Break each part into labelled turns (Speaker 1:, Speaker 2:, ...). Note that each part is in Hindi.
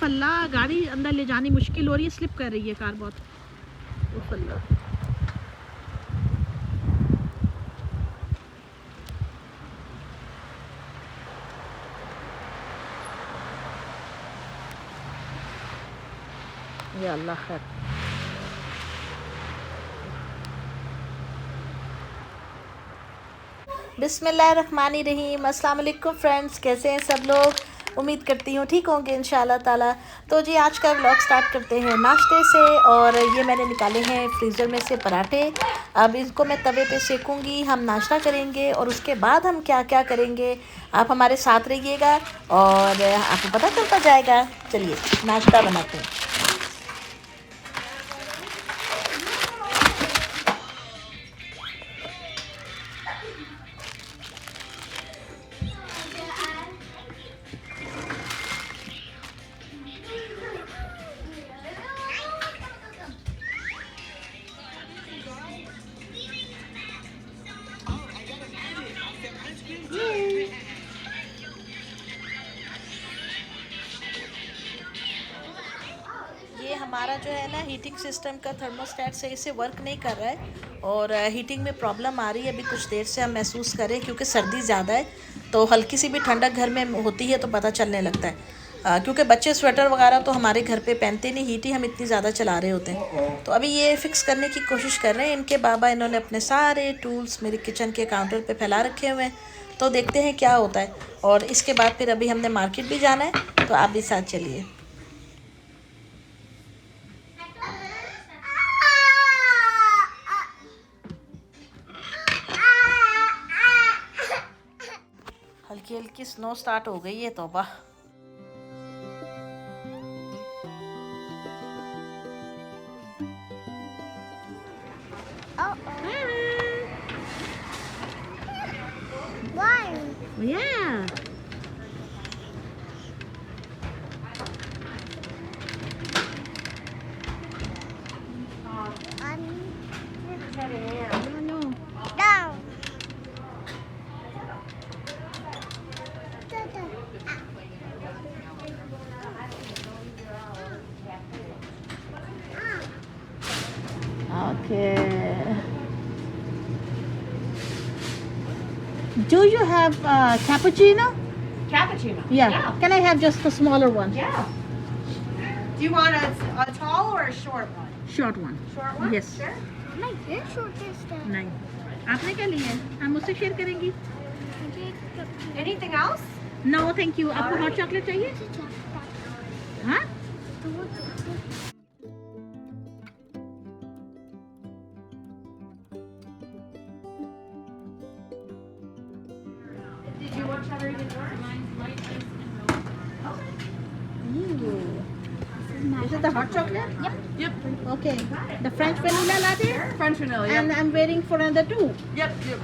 Speaker 1: उफ अल्लाह, गाड़ी अंदर ले जानी मुश्किल हो रही है, स्लिप कर रही है कार बहुत। उफ अल्लाह। या अल्लाह खैर। बिस्मिल्लाहिर्रहमानिर्रहीम। अस्सलाम वालेकुम फ्रेंड्स, कैसे हैं सब लोग? उम्मीद करती हूँ ठीक होंगे इंशाल्लाह ताला। तो जी आज का व्लॉग स्टार्ट करते हैं नाश्ते से। और ये मैंने निकाले हैं फ्रीज़र में से पराठे। अब इनको मैं तवे पे सेकूंगी, हम नाश्ता करेंगे और उसके बाद हम क्या क्या करेंगे आप हमारे साथ रहिएगा और आपको पता चलता जाएगा। चलिए नाश्ता बनाते हैं। ये हमारा जो है ना हीटिंग सिस्टम का थर्मोस्टेट सही से वर्क नहीं कर रहा है और हीटिंग में प्रॉब्लम आ रही है। अभी कुछ देर से हम महसूस करें क्योंकि सर्दी ज़्यादा है, तो हल्की सी भी ठंडक घर में होती है तो पता चलने लगता है। क्योंकि बच्चे स्वेटर वगैरह तो हमारे घर पे पहनते नहीं, हीट ही हम इतनी ज़्यादा चला रहे होते हैं। तो अभी ये फिक्स करने की कोशिश कर रहे हैं इनके बाबा। इन्होंने अपने सारे टूल्स मेरे किचन के काउंटर पे फैला रखे हुए हैं, तो देखते हैं क्या होता है। और इसके बाद फिर अभी हमने मार्केट भी जाना है, तो आप भी साथ चलिए। हल्की हल्की स्नो स्टार्ट हो गई है, तौबा। Yeah. No.
Speaker 2: Down.
Speaker 1: Okay. Do you have cappuccino?
Speaker 3: Cappuccino.
Speaker 1: Yeah. Can I have just the smaller one?
Speaker 3: Yeah. Do you want a tall or a short one?
Speaker 1: Short one.
Speaker 3: Short one?
Speaker 1: Yes.
Speaker 3: Sure.
Speaker 1: नहीं, आपने क्या लिया है? हम उससे शेयर करेंगी।
Speaker 3: Anything else?
Speaker 1: No, thank you. आपको हॉट चॉकलेट चाहिए? हाँ?
Speaker 3: Did you want strawberry and orange?
Speaker 1: Is it the hot chocolate?
Speaker 3: Yep. Yep.
Speaker 1: Okay. The French vanilla latte?
Speaker 3: French vanilla. Yep.
Speaker 1: And I'm waiting for another two.
Speaker 3: Yep. Yep.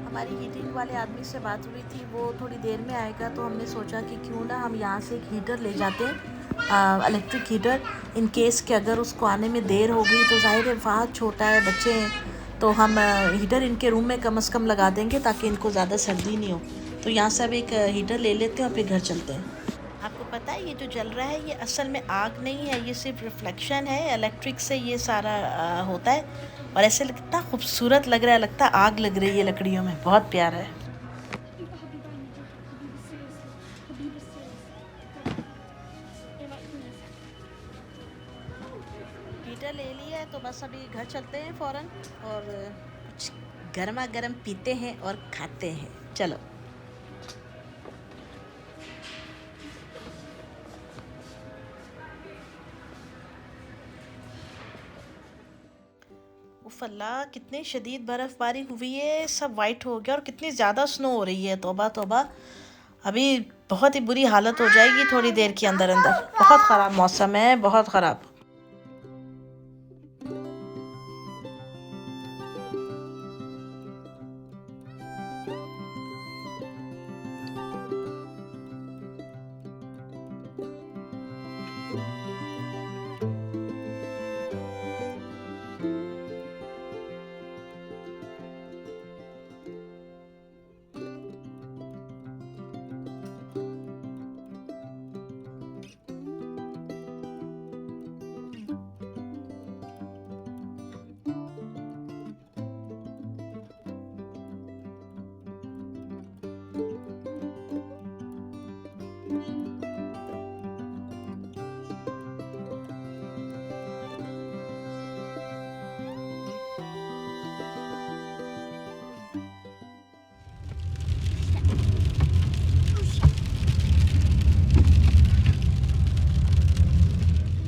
Speaker 1: हमारी हीटिंग वाले आदमी से बात हुई थी, वो थोड़ी देर में आएगा, तो हमने सोचा कि क्यों ना हम यहाँ से एक हीटर ले जाते हैं, इलेक्ट्रिक हीटर, इन केस कि अगर उसको आने में देर हो गई तो ज़ाहिर है वहाँ छोटा है, बच्चे हैं, तो हम हीटर इनके रूम में कम से कम लगा देंगे ताकि इनको ज़्यादा सर्दी नहीं हो। तो यहाँ से अब एक हीटर ले लेते हैं और फिर घर चलते हैं। आपको पता है ये जो जल रहा है ये असल में आग नहीं है, ये सिर्फ रिफ्लेक्शन है, इलेक्ट्रिक से ये सारा होता है, और ऐसे कितना खूबसूरत लग रहा है, लगता है आग लग रही है लकड़ियों में, बहुत प्यारा है। हीटर ले लिया है तो बस अभी घर चलते हैं फ़ौरन, और कुछ गर्मा गर्म पीते हैं और खाते हैं। चलो। उफ़ अल्लाह, कितनी शदीद बर्फ़बारी हुई है, सब वाइट हो गया, और कितनी ज़्यादा स्नो हो रही है, तौबा तौबा। अभी बहुत ही बुरी हालत हो जाएगी थोड़ी देर के अंदर अंदर, बहुत ख़राब मौसम है, बहुत ख़राब।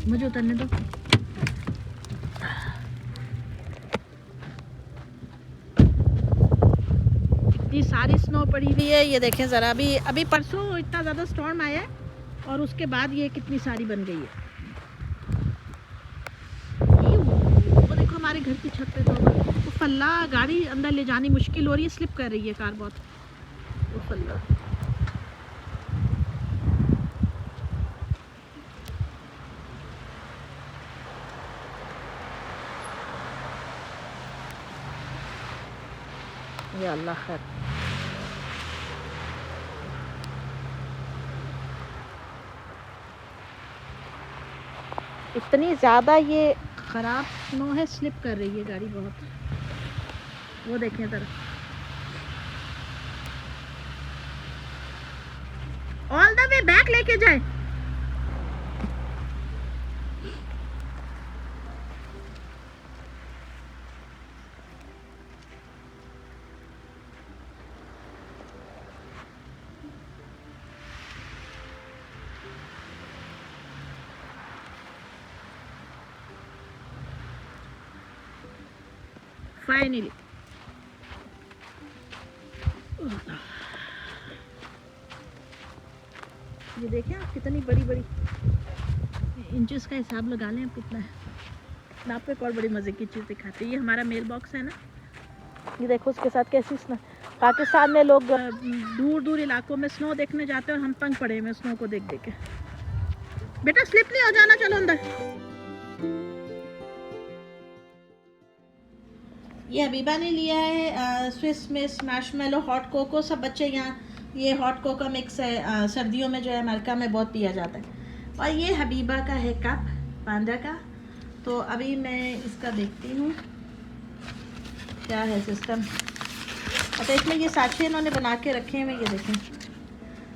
Speaker 1: मुझे उतरने दो। इतनी सारी स्नो पड़ी हुई है, ये देखें ज़रा, अभी परसों इतना ज़्यादा स्टॉर्म आया है और उसके बाद ये कितनी सारी बन गई है। वो देखो हमारे घर की छत पे तो फल्ला, गाड़ी अंदर ले जानी मुश्किल हो रही है, स्लिप कर रही है कार बहुत। वो फल्ला, या अल्लाह खैर। इतनी ज़्यादा ये ख़राब स्नो है, स्लिप कर रही है गाड़ी बहुत। वो देखें ज़रा, ऑल द वे बैक लेके जाए। फाइनली ये देखें आप, कितनी बड़ी बड़ी इंचेस का हिसाब लगा लें आप कितना है। मैं आपको एक और बड़ी मज़े की चीज़ दिखाती हूँ, ये हमारा मेल बॉक्स है ना, ये देखो उसके साथ कैसी स्नो। पाकिस्तान में लोग दूर दूर इलाकों में स्नो देखने जाते हैं और हम तंग पड़े हुए स्नो को देख देख के। बेटा स्लिप नहीं हो जाना, चलो अंदर। ये हबीबा ने लिया है Swiss Miss marshmallow hot cocoa, सब बच्चे यहाँ, ये हॉट कोको मिक्स है, सर्दियों में जो है अमेरिका में बहुत पिया जाता है। और ये हबीबा का है कप पांडा का। तो अभी मैं इसका देखती हूँ क्या है सिस्टम। अच्छा, इसमें ये साशे इन्होंने बना के रखे हुए, ये देखें,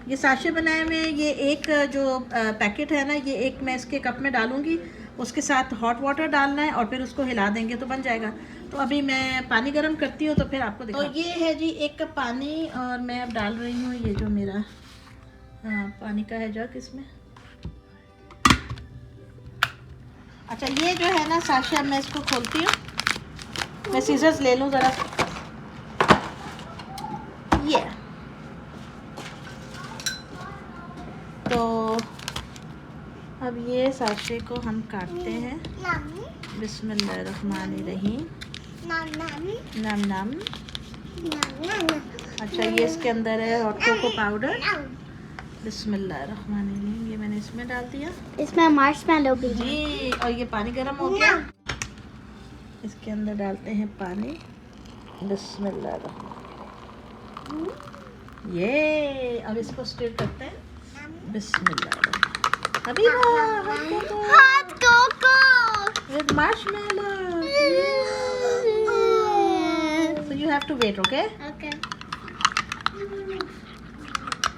Speaker 1: ये साशे बनाए हुए हैं। ये एक जो पैकेट है ना, ये एक मैं इसके कप में डालूँगी, उसके साथ हॉट वाटर डालना है और फिर उसको हिला देंगे तो बन जाएगा। तो अभी मैं पानी गर्म करती हूँ तो फिर आपको दिखा। तो ये है जी 1 कप पानी, और मैं अब डाल रही हूँ ये जो मेरा पानी का है जग इसमें। अच्छा, ये जो है ना साशे, अब मैं इसको खोलती हूँ, मैं सीजर्स ले लूँ ज़रा। ये तो अब ये साशे को हम काटते हैं। बिस्मिल्लाहिर्रहमानिर्रहीम। नम नम। अच्छा ये इसके अंदर है हॉट कोको पाउडर। बिस्मिल्लाहिर्रहमानिर्रहीम। ये मैंने इसमें डाल दिया।
Speaker 2: इसमें मार्शमैलो भी है।
Speaker 1: जी, और ये पानी गर्म हो गया। इसके अंदर डालते हैं पानी। बिस्मिल्लाहिर्रहमानिर्रहीम। ये अब इसको स्टिर करते हैं। बिस्मिल्लाहिर्रहमानिर्रहीम। Habiba
Speaker 2: hot cocoa
Speaker 1: with marshmallow. So you have to wait, okay?
Speaker 2: Okay.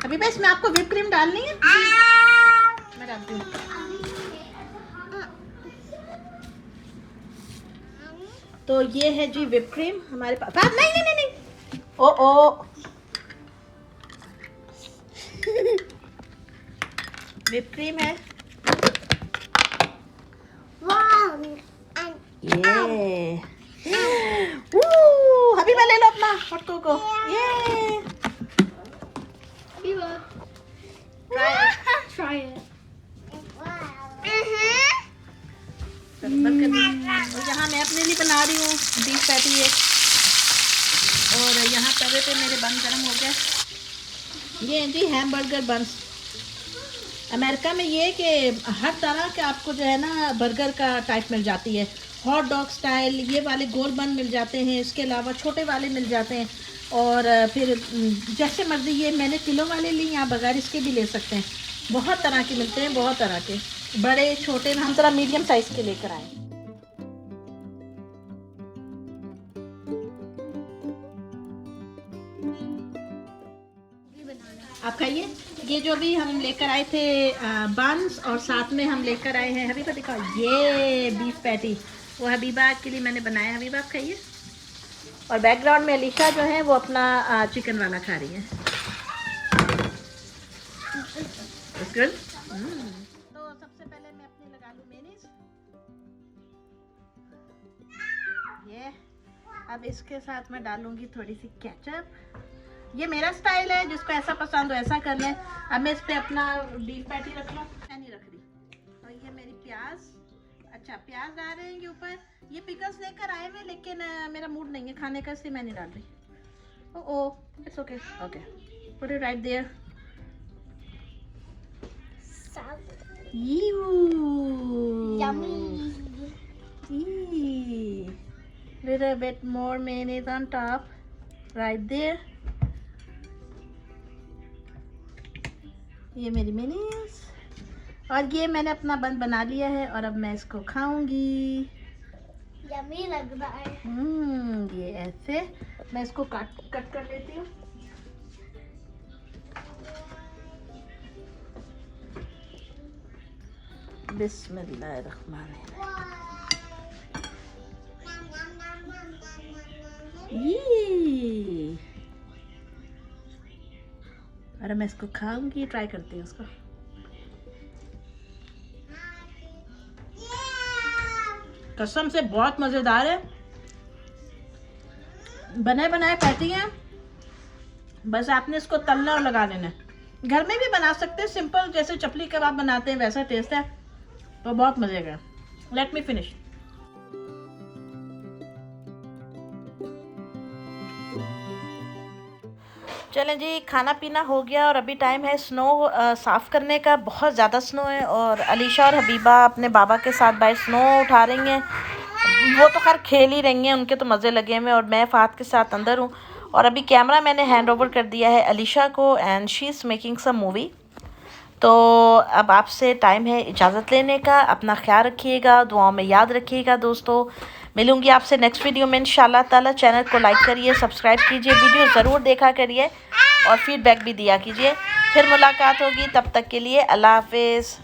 Speaker 1: अभी बस मैं आपको whipped cream डालनी है। मैं डालती हूँ। तो ये है जी whipped cream हमारे पास। नहीं नहीं नहीं नहीं। ओ ओ। whipped cream है। ये हबीबा ले लो अपना हॉट कोको। ये
Speaker 2: Try it.
Speaker 1: बंद कर दी। और यहाँ मैं अपने लिए बना रही हूँ बीफ पैटी एक। और यहाँ तवे पे मेरे बन गरम हो गए। ये हैं जी हैमबर्गर बन्स। अमेरिका में ये कि हर तरह के आपको जो है ना बर्गर का टाइप मिल जाती है। हॉट डॉग स्टाइल ये वाले गोल बन मिल जाते हैं। इसके अलावा छोटे वाले मिल जाते हैं। और फिर जैसे मर्जी ये मैंने किलो वाले लिए, यहाँ बगैर इसके भी ले सकते हैं। बहुत तरह के मिलते हैं, बहुत तरह के, बड़े छोटे। हम जरा मीडियम साइज़ के लेकर आए। आप खाइए। ये जो भी हम लेकर आए थे बन्स, और साथ में हम लेकर आए हैं हबीबा दिखाओ ये बीफ पैटी। वो हबीबा के लिए मैंने बनाया। हबीबा आप खाइए। और बैकग्राउंड में अलीशा जो है वो अपना चिकन वाला खा रही है। It's good? तो सबसे पहले मैं अपनी लगा लूँ मेयोनीज। ये अब इसके साथ मैं डालूंगी थोड़ी सी केचप। ये मेरा स्टाइल है, जिसको ऐसा पसंद हो ऐसा कर लें। अब मैं इस पे अपना बीफ पैटी रख लूँ। मैं नहीं रख रही। और ये मेरी प्याज। अच्छा प्याज डाल रहे हैं के ऊपर। ये पिकल्स लेकर आए हुए, लेकिन मेरा मूड नहीं है खाने का, इसलिए मैं नहीं डाल रही। Oh it's okay. Okay put it right there.
Speaker 2: Yummy.
Speaker 1: Little bit more mayonnaise on top, right there. ये मेरी मेयोनीज। और ये मैंने अपना बन बना लिया है और अब मैं इसको खाऊंगी।
Speaker 2: Yummy लग रहा है।
Speaker 1: ये ऐसे मैं इसको कट कर लेती हूँ। बिस्मिल्लाहिर्रहमानिर्रहीम। अरे मैं इसको खाऊंगी। ट्राई करती हूँ इसको। कसम से बहुत मज़ेदार है। बने बनाए पैटी हैं, बस आपने इसको तलना और लगा देना है। घर में भी बना सकते हैं सिंपल, जैसे चपली कबाब बनाते हैं वैसा टेस्ट है। तो बहुत मज़े का। Let me finish. चलें जी, खाना पीना हो गया और अभी टाइम है स्नो साफ़ करने का। बहुत ज़्यादा स्नो है और अलीशा और हबीबा अपने बाबा के साथ बाहर स्नो उठा रही हैं। वो तो खैर खेल ही रही हैं, उनके तो मज़े लगे हुए हैं। और मैं फ़ात के साथ अंदर हूँ। और अभी कैमरा मैंने हैंड ओवर कर दिया है अलीशा को, and she is making some movie. तो अब आपसे टाइम है इजाज़त लेने का। अपना ख्याल रखिएगा, दुआओं में याद रखिएगा दोस्तों। मिलूंगी आपसे नेक्स्ट वीडियो में इंशाल्लाह ताला। चैनल को लाइक करिए, सब्सक्राइब कीजिए, वीडियो ज़रूर देखा करिए और फीडबैक भी दिया कीजिए। फिर मुलाकात होगी, तब तक के लिए अल्लाह हाफिज़।